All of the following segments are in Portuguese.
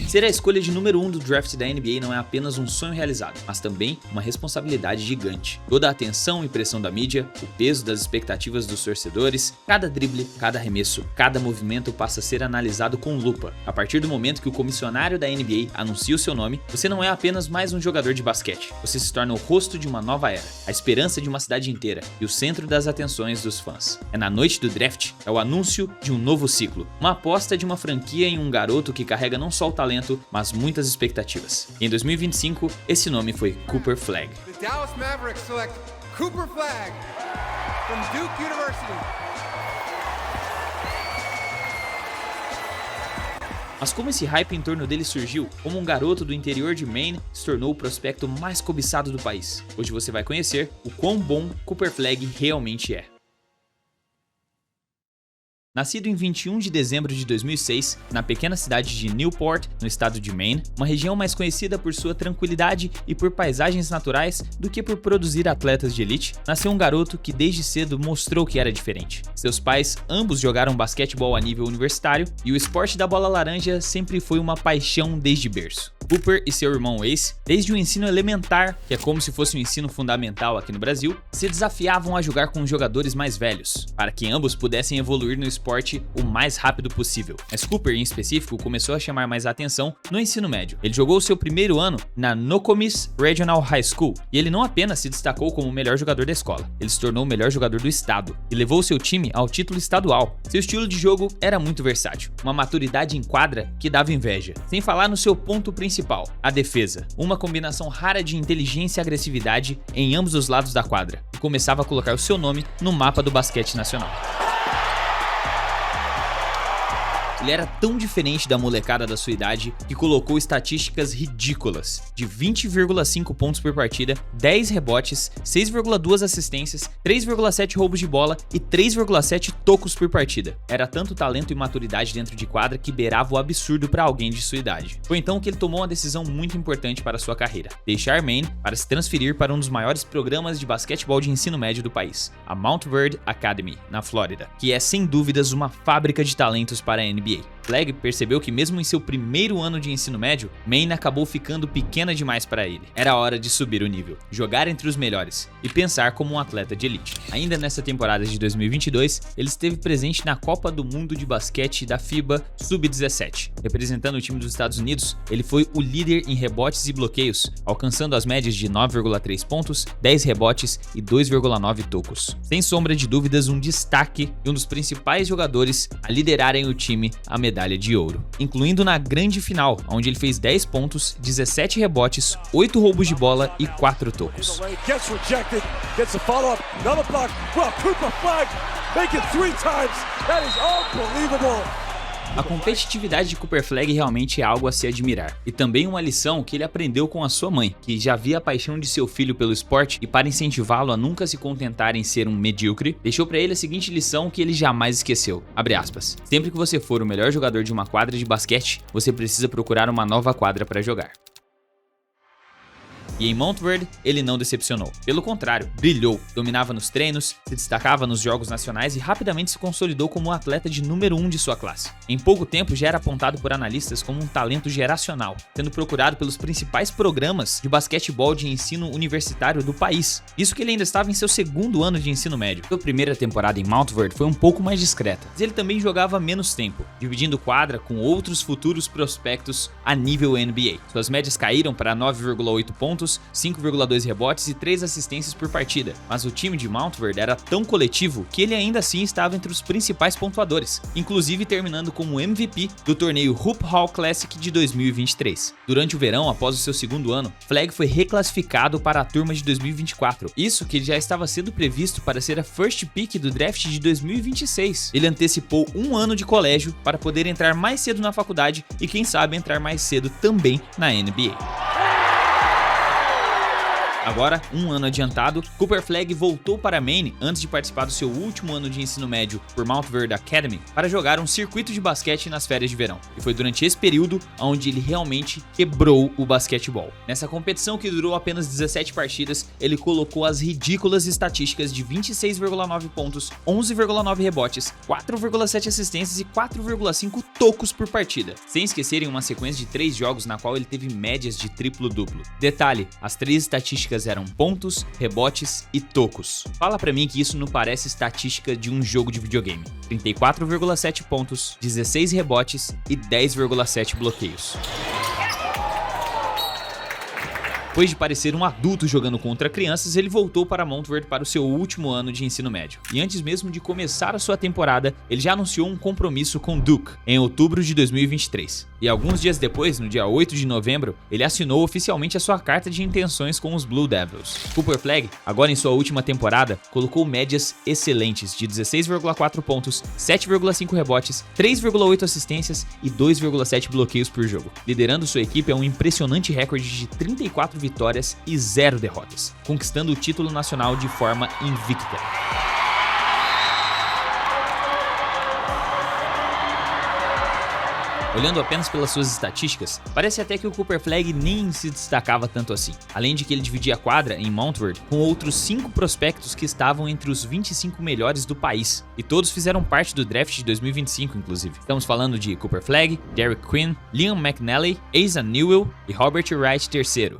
Ser a escolha de número 1 do draft da NBA não é apenas um sonho realizado, mas também uma responsabilidade gigante. Toda a atenção e pressão da mídia, o peso das expectativas dos torcedores, cada drible, cada arremesso, cada movimento passa a ser analisado com lupa. A partir do momento que o comissionário da NBA anuncia o seu nome, você não é apenas mais um jogador de basquete, você se torna o rosto de uma nova era, a esperança de uma cidade inteira e o centro das atenções dos fãs. É na noite do draft, é o anúncio de um novo ciclo, uma aposta de uma franquia em um garoto que carrega não só o talento, mas muitas expectativas. E em 2025, esse nome foi Cooper Flagg. The Dallas Mavericks select Cooper Flagg from Duke University. Mas como esse hype em torno dele surgiu? Como um garoto do interior de Maine se tornou o prospecto mais cobiçado do país? Hoje você vai conhecer o quão bom Cooper Flagg realmente é. Nascido em 21 de dezembro de 2006, na pequena cidade de Newport, no estado de Maine, uma região mais conhecida por sua tranquilidade e por paisagens naturais do que por produzir atletas de elite, nasceu um garoto que desde cedo mostrou que era diferente. Seus pais ambos jogaram basquetebol a nível universitário e o esporte da bola laranja sempre foi uma paixão desde berço. Cooper e seu irmão Ace, desde o ensino elementar, que é como se fosse um ensino fundamental aqui no Brasil, se desafiavam a jogar com os jogadores mais velhos, para que ambos pudessem evoluir no esporte o mais rápido possível. Mas Cooper, em específico, começou a chamar mais atenção no ensino médio. Ele jogou o seu primeiro ano na Nokomis Regional High School, e ele não apenas se destacou como o melhor jogador da escola, ele se tornou o melhor jogador do estado e levou seu time ao título estadual. Seu estilo de jogo era muito versátil, uma maturidade em quadra que dava inveja. Sem falar no seu ponto principal, a defesa, uma combinação rara de inteligência e agressividade em ambos os lados da quadra, e começava a colocar o seu nome no mapa do basquete nacional. Ele era tão diferente da molecada da sua idade que colocou estatísticas ridículas, de 20,5 pontos por partida, 10 rebotes, 6,2 assistências, 3,7 roubos de bola e 3,7 tocos por partida. Era tanto talento e maturidade dentro de quadra que beirava o absurdo para alguém de sua idade. Foi então que ele tomou uma decisão muito importante para sua carreira: deixar Maine para se transferir para um dos maiores programas de basquetebol de ensino médio do país, a Mount Verde Academy, na Flórida, que é sem dúvidas uma fábrica de talentos para a NBA. Flagg percebeu que mesmo em seu primeiro ano de ensino médio, Maine acabou ficando pequena demais para ele. Era hora de subir o nível, jogar entre os melhores e pensar como um atleta de elite. Ainda nessa temporada de 2022, ele esteve presente na Copa do Mundo de Basquete da FIBA Sub-17. Representando o time dos Estados Unidos, ele foi o líder em rebotes e bloqueios, alcançando as médias de 9,3 pontos, 10 rebotes e 2,9 tocos. Sem sombra de dúvidas, um destaque e um dos principais jogadores a liderarem o time a medalha de ouro, incluindo na grande final, onde ele fez 10 pontos, 17 rebotes, 8 roubos de bola e 4 tocos. A competitividade de Cooper Flagg realmente é algo a se admirar, e também uma lição que ele aprendeu com a sua mãe, que já via a paixão de seu filho pelo esporte, e para incentivá-lo a nunca se contentar em ser um medíocre, deixou para ele a seguinte lição que ele jamais esqueceu, abre aspas: sempre que você for o melhor jogador de uma quadra de basquete, você precisa procurar uma nova quadra para jogar. E em Mount Verde, ele não decepcionou. Pelo contrário, brilhou, dominava nos treinos, se destacava nos jogos nacionais e rapidamente se consolidou como um atleta de número 1 de sua classe. Em pouco tempo já era apontado por analistas como um talento geracional, sendo procurado pelos principais programas de basquetebol de ensino universitário do país. Isso que ele ainda estava em seu segundo ano de ensino médio. Sua primeira temporada em Mount Verde foi um pouco mais discreta, mas ele também jogava menos tempo, dividindo quadra com outros futuros prospectos a nível NBA. Suas médias caíram para 9,8 pontos, 5,2 rebotes e 3 assistências por partida, mas o time de Mount Verde era tão coletivo que ele ainda assim estava entre os principais pontuadores, inclusive terminando como MVP do torneio Hoop Hall Classic de 2023. Durante o verão, após o seu segundo ano, Flagg foi reclassificado para a turma de 2024, isso que já estava sendo previsto para ser a first pick do draft de 2026. Ele antecipou um ano de colégio para poder entrar mais cedo na faculdade e quem sabe entrar mais cedo também na NBA. Agora, um ano adiantado, Cooper Flagg voltou para Maine antes de participar do seu último ano de ensino médio por Mount Verde Academy para jogar um circuito de basquete nas férias de verão. E foi durante esse período onde ele realmente quebrou o basquetebol. Nessa competição que durou apenas 17 partidas, ele colocou as ridículas estatísticas de 26,9 pontos, 11,9 rebotes, 4,7 assistências e 4,5 tocos por partida, sem esquecerem uma sequência de 3 jogos na qual ele teve médias de triplo-duplo. Detalhe, as 3 estatísticas eram pontos, rebotes e tocos. Fala pra mim que isso não parece estatística de um jogo de videogame. 34,7 pontos, 16 rebotes e 10,7 bloqueios. Depois de parecer um adulto jogando contra crianças, ele voltou para Mount Verde para o seu último ano de ensino médio. E antes mesmo de começar a sua temporada, ele já anunciou um compromisso com Duke, em outubro de 2023. E alguns dias depois, no dia 8 de novembro, ele assinou oficialmente a sua carta de intenções com os Blue Devils. Cooper Flagg, agora em sua última temporada, colocou médias excelentes de 16,4 pontos, 7,5 rebotes, 3,8 assistências e 2,7 bloqueios por jogo, liderando sua equipe a um impressionante recorde de 34 vitórias e 0 derrotas, conquistando o título nacional de forma invicta. Olhando apenas pelas suas estatísticas, parece até que o Cooper Flagg nem se destacava tanto assim, além de que ele dividia a quadra em Mount Verde com outros 5 prospectos que estavam entre os 25 melhores do país, e todos fizeram parte do draft de 2025 inclusive. Estamos falando de Cooper Flagg, Derek Quinn, Liam McNally, Asa Newell e Robert Wright III.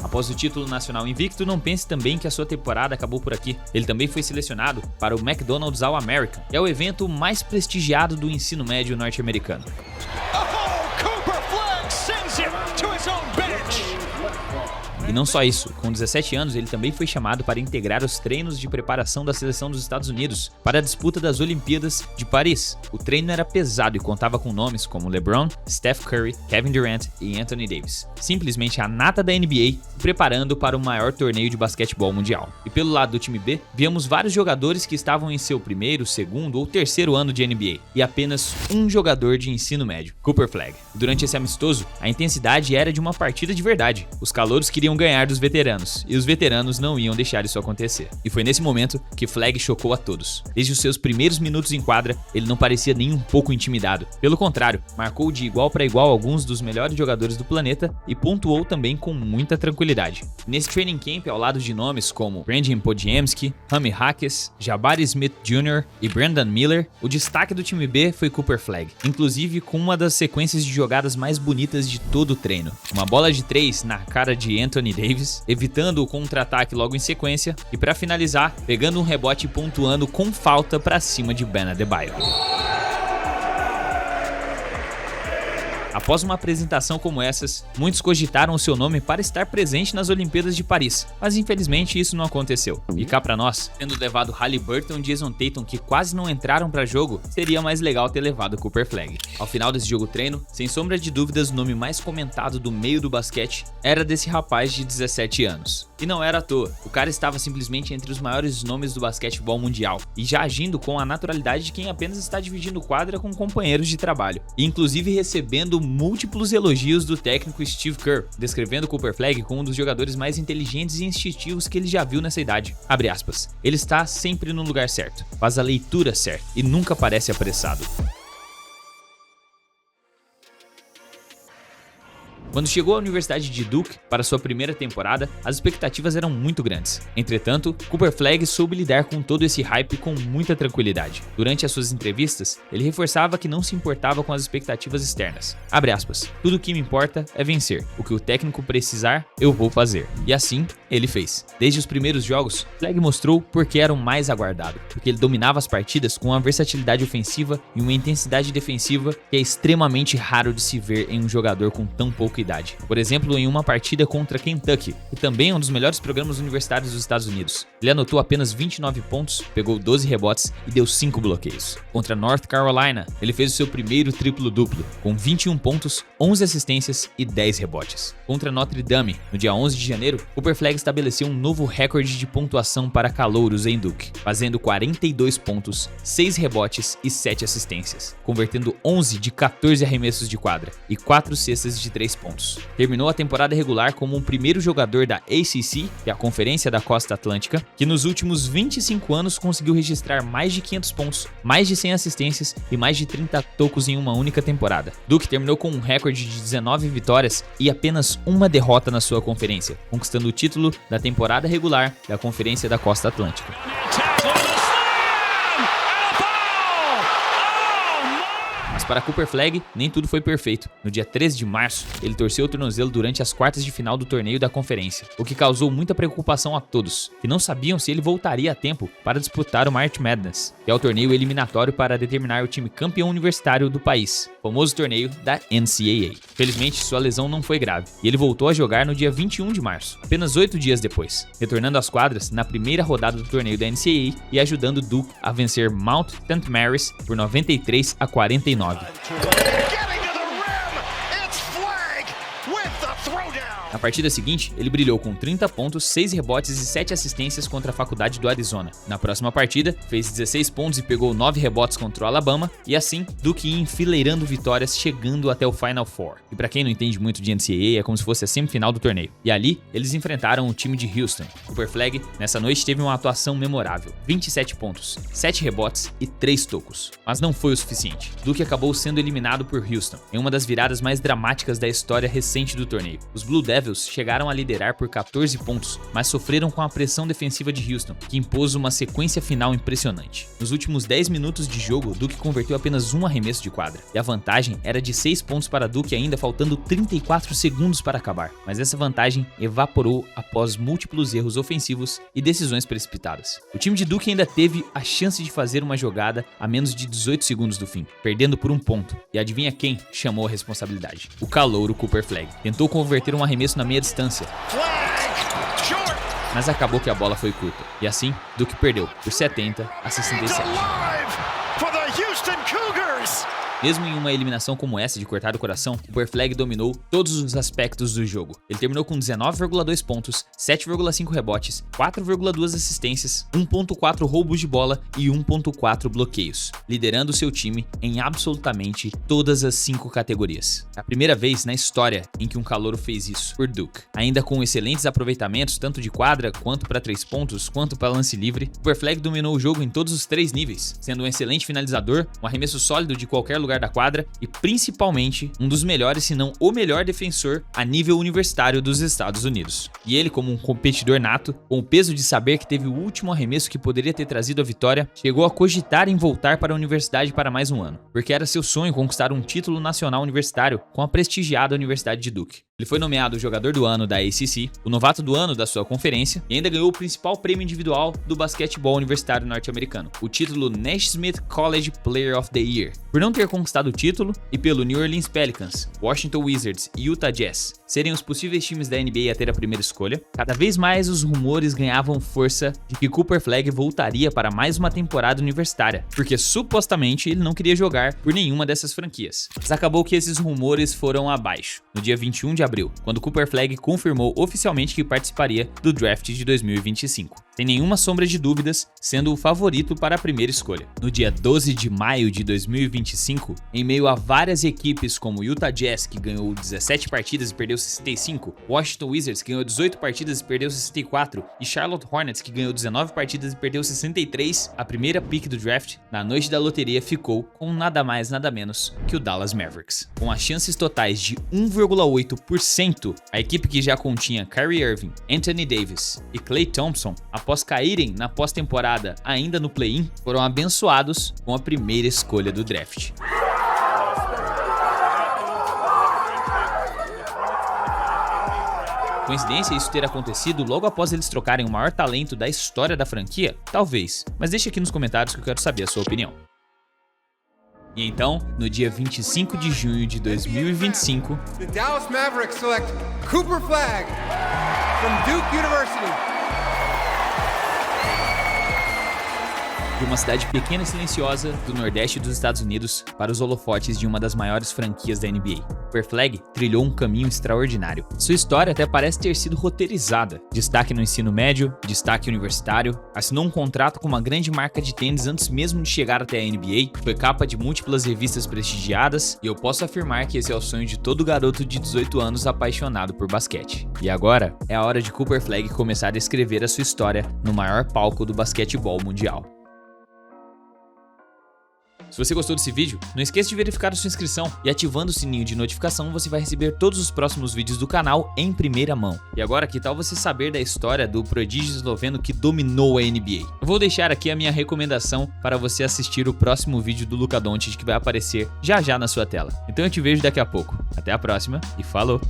Após o título nacional invicto, não pense também que a sua temporada acabou por aqui. Ele também foi selecionado para o McDonald's All-American, que é o evento mais prestigiado do ensino médio norte-americano. E não só isso, com 17 anos ele também foi chamado para integrar os treinos de preparação da seleção dos Estados Unidos para a disputa das Olimpíadas de Paris. O treino era pesado e contava com nomes como LeBron, Steph Curry, Kevin Durant e Anthony Davis. Simplesmente a nata da NBA preparando para o maior torneio de basquetebol mundial. E pelo lado do time B, víamos vários jogadores que estavam em seu primeiro, segundo ou terceiro ano de NBA e apenas um jogador de ensino médio, Cooper Flagg. Durante esse amistoso, a intensidade era de uma partida de verdade. Os calouros queriam ganhar dos veteranos, e os veteranos não iam deixar isso acontecer. E foi nesse momento que Flagg chocou a todos. Desde os seus primeiros minutos em quadra, ele não parecia nem um pouco intimidado. Pelo contrário, marcou de igual para igual alguns dos melhores jogadores do planeta e pontuou também com muita tranquilidade. Nesse training camp, ao lado de nomes como Brandon Podziemski, Rami Hackes, Jabari Smith Jr. e Brandon Miller, o destaque do time B foi Cooper Flagg, inclusive com uma das sequências de jogadas mais bonitas de todo o treino. Uma bola de 3 na cara de Anthony Davis, evitando o contra-ataque logo em sequência, e para finalizar, pegando um rebote e pontuando com falta para cima de Bam Adebayo. Após uma apresentação como essas, muitos cogitaram o seu nome para estar presente nas Olimpíadas de Paris, mas infelizmente isso não aconteceu. E cá pra nós, tendo levado Haliburton e Jason Tatum, que quase não entraram para jogo, seria mais legal ter levado Cooper Flagg. Ao final desse jogo treino, sem sombra de dúvidas, o nome mais comentado do meio do basquete era desse rapaz de 17 anos. E não era à toa, o cara estava simplesmente entre os maiores nomes do basquetebol mundial, e já agindo com a naturalidade de quem apenas está dividindo quadra com companheiros de trabalho, e inclusive recebendo múltiplos elogios do técnico Steve Kerr, descrevendo Cooper Flagg como um dos jogadores mais inteligentes e instintivos que ele já viu nessa idade. Abre aspas. Ele está sempre no lugar certo, faz a leitura certa e nunca parece apressado. Quando chegou à Universidade de Duke para sua primeira temporada, as expectativas eram muito grandes. Entretanto, Cooper Flagg soube lidar com todo esse hype com muita tranquilidade. Durante as suas entrevistas, ele reforçava que não se importava com as expectativas externas. Abre aspas, tudo o que me importa é vencer. O que o técnico precisar, eu vou fazer. E assim, ele fez. Desde os primeiros jogos, Flagg mostrou por que era o mais aguardado, porque ele dominava as partidas com uma versatilidade ofensiva e uma intensidade defensiva que é extremamente raro de se ver em um jogador com tão pouca idade. Por exemplo, em uma partida contra Kentucky, que também é um dos melhores programas universitários dos Estados Unidos. Ele anotou apenas 29 pontos, pegou 12 rebotes e deu 5 bloqueios. Contra North Carolina, ele fez o seu primeiro triplo-duplo, com 21 pontos, 11 assistências e 10 rebotes. Contra Notre Dame, no dia 11 de janeiro, Cooper Flagg estabeleceu um novo recorde de pontuação para calouros em Duke, fazendo 42 pontos, 6 rebotes e 7 assistências, convertendo 11 de 14 arremessos de quadra e 4 cestas de 3 pontos. pontos. Terminou a temporada regular como o primeiro jogador da ACC, que é a Conferência da Costa Atlântica, que nos últimos 25 anos conseguiu registrar mais de 500 pontos, mais de 100 assistências e mais de 30 tocos em uma única temporada. Duke terminou com um recorde de 19 vitórias e apenas uma derrota na sua conferência, conquistando o título da temporada regular da Conferência da Costa Atlântica. Mas para Cooper Flagg, nem tudo foi perfeito. No dia 13 de março, ele torceu o tornozelo durante as quartas de final do torneio da conferência, o que causou muita preocupação a todos, que não sabiam se ele voltaria a tempo para disputar o March Madness, que é o torneio eliminatório para determinar o time campeão universitário do país, o famoso torneio da NCAA. Felizmente, sua lesão não foi grave, e ele voltou a jogar no dia 21 de março, apenas 8 dias depois, retornando às quadras na primeira rodada do torneio da NCAA e ajudando Duke a vencer Mount St. Mary's por 93-49. Na partida seguinte, ele brilhou com 30 pontos, 6 rebotes e 7 assistências contra a Faculdade do Arizona. Na próxima partida, fez 16 pontos e pegou 9 rebotes contra o Alabama, e assim, Duke ia enfileirando vitórias, chegando até o Final Four. E pra quem não entende muito de NCAA, é como se fosse a semifinal do torneio. E ali, eles enfrentaram o time de Houston. Cooper Flagg, nessa noite, teve uma atuação memorável. 27 pontos, 7 rebotes e 3 tocos. Mas não foi o suficiente. Duke acabou sendo eliminado por Houston, em uma das viradas mais dramáticas da história recente do torneio. Os Blue Devils chegaram a liderar por 14 pontos, mas sofreram com a pressão defensiva de Houston, que impôs uma sequência final impressionante. Nos últimos 10 minutos de jogo, Duke converteu apenas um arremesso de quadra, e a vantagem era de 6 pontos para Duke, ainda faltando 34 segundos para acabar. Mas essa vantagem evaporou após múltiplos erros ofensivos e decisões precipitadas. O time de Duke ainda teve a chance de fazer uma jogada a menos de 18 segundos do fim, perdendo por um ponto. E adivinha quem chamou a responsabilidade? O calouro Cooper Flagg. Tentou converter um arremesso na meia distância, mas acabou que a bola foi curta, e assim Duke perdeu por 70-67. Mesmo em uma eliminação como essa de cortar o coração, Cooper Flagg dominou todos os aspectos do jogo. Ele terminou com 19,2 pontos, 7,5 rebotes, 4,2 assistências, 1,4 roubos de bola e 1,4 bloqueios, liderando seu time em absolutamente todas as 5 categorias. É a primeira vez na história em que um calouro fez isso por Duke. Ainda com excelentes aproveitamentos tanto de quadra, quanto para 3 pontos, quanto para lance livre, Cooper Flagg dominou o jogo em todos os 3 níveis, sendo um excelente finalizador, um arremesso sólido de qualquer lugar da quadra e principalmente um dos melhores, se não o melhor defensor a nível universitário dos Estados Unidos. E ele, como um competidor nato, com o peso de saber que teve o último arremesso que poderia ter trazido a vitória, chegou a cogitar em voltar para a universidade para mais um ano, porque era seu sonho conquistar um título nacional universitário com a prestigiada Universidade de Duke. Ele foi nomeado o jogador do ano da ACC, o novato do ano da sua conferência e ainda ganhou o principal prêmio individual do basquetebol universitário norte-americano, o título Naismith College Player of the Year. Por não ter conquistado o título e pelo New Orleans Pelicans, Washington Wizards e Utah Jazz serem os possíveis times da NBA a ter a primeira escolha, cada vez mais os rumores ganhavam força de que Cooper Flagg voltaria para mais uma temporada universitária, porque supostamente ele não queria jogar por nenhuma dessas franquias. Mas acabou que esses rumores foram abaixo. No dia 21 de abril, quando Cooper Flagg confirmou oficialmente que participaria do draft de 2025. Sem nenhuma sombra de dúvidas, sendo o favorito para a primeira escolha. No dia 12 de maio de 2025, em meio a várias equipes como o Utah Jazz, que ganhou 17 partidas e perdeu 65, Washington Wizards, que ganhou 18 partidas e perdeu 64, e Charlotte Hornets, que ganhou 19 partidas e perdeu 63, a primeira pick do draft, na noite da loteria, ficou com nada mais nada menos que o Dallas Mavericks. Com as chances totais de 1,8%, a equipe que já continha Kyrie Irving, Anthony Davis e Klay Thompson, após caírem na pós-temporada ainda no play-in, foram abençoados com a primeira escolha do draft. Coincidência isso ter acontecido logo após eles trocarem o maior talento da história da franquia? Talvez, mas deixe aqui nos comentários que eu quero saber a sua opinião. E então, no dia 25 de junho de 2025, The Dallas Mavericks select Cooper Flagg from Duke University. de uma cidade pequena e silenciosa do nordeste dos Estados Unidos para os holofotes de uma das maiores franquias da NBA. Cooper Flagg trilhou um caminho extraordinário. Sua história até parece ter sido roteirizada. Destaque no ensino médio, destaque universitário, assinou um contrato com uma grande marca de tênis antes mesmo de chegar até a NBA, foi capa de múltiplas revistas prestigiadas e eu posso afirmar que esse é o sonho de todo garoto de 18 anos apaixonado por basquete. E agora é a hora de Cooper Flagg começar a escrever a sua história no maior palco do basquetebol mundial. Se você gostou desse vídeo, não esqueça de verificar a sua inscrição e ativando o sininho de notificação você vai receber todos os próximos vídeos do canal em primeira mão. E agora, que tal você saber da história do prodígio esloveno que dominou a NBA? Eu vou deixar aqui a minha recomendação para você assistir o próximo vídeo do Luka Doncic que vai aparecer já já na sua tela. Então eu te vejo daqui a pouco. Até a próxima e falou!